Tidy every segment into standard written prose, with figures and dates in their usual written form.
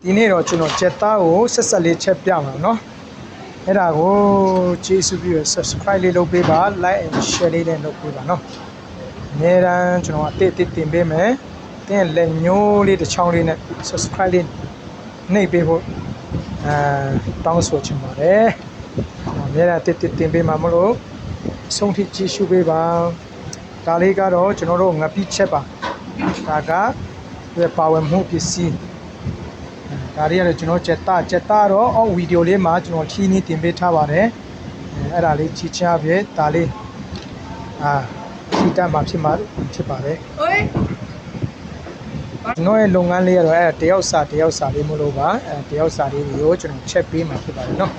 ဒီနေ့တော့ကျွန်တော်ချက်သားကိုဆက်ဆက်လေးချက်ပြမှာเนาะအဲ့ဒါကိုကျေးဇူးပြုရ subscribe လေးလုပ်ပေးပါ like and share လေးနဲ့လုပ်ပေးပါเนาะအများတန်းကျွန်တော်အတစ်တင်ပေးမယ်တင်းလက်ညိုးလေးတစ်ချောင်းလေးနဲ့ subscribe လေးနှိပ်ပေးဖို့တောင်းဆိုချင်ပါတယ်အများတန်းအတစ်တင်ပေးမှာမလို့ဆုံးထိကျေးဇူးပေးပါဒါလေးကတော့ကျွန်တော်တို့ငပိချက်ပါဒါကပါဝင်မှုပစ္စည်းဒါတွေကတော့ကျွန်တော်ချက်သားတော့အော်ဗီဒီယိုလေးမှာကျွန်တော်ခီးနီးတင်ပေးထားပါတယ်အဲ့ဒါလေးချီချပြဒါလေးခီးတက်မှာဖြစ်ပါတယ်ကျွန်တော်ရဲ့လုပ်ငန်းလေးကတော့အဲ့တယောက်စာလေးမလို့ပါတယောက်စာလေးကိုကျွန်တော်ချက်ပေးမှာဖြစ်ပါတယ်เนาะ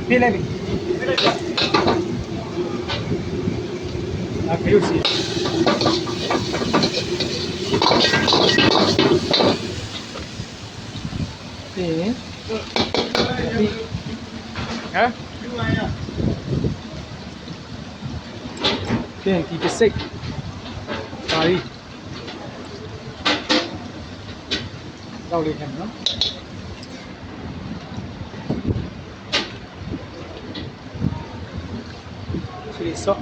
ပြေးလိုက်ပြီခေယူစီပြေးဟမ်ပြေးဒီတစ်စိတ်ပါရီတော့လေးခင်နော်So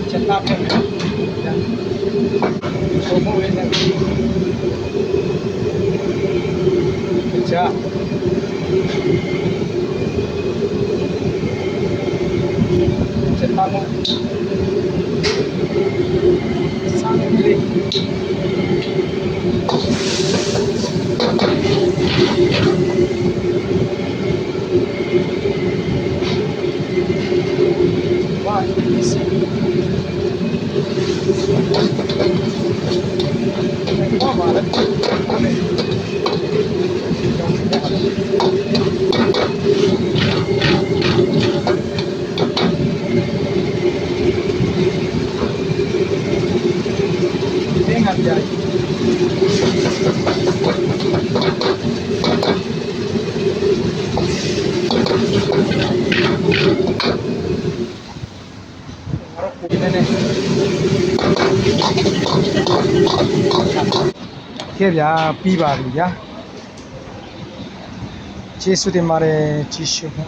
Cetak semua ini kerja cetak sangat milik wah isi wah malah dengan jadi Kaya ya piba ya. Jesu de mare jishu mo.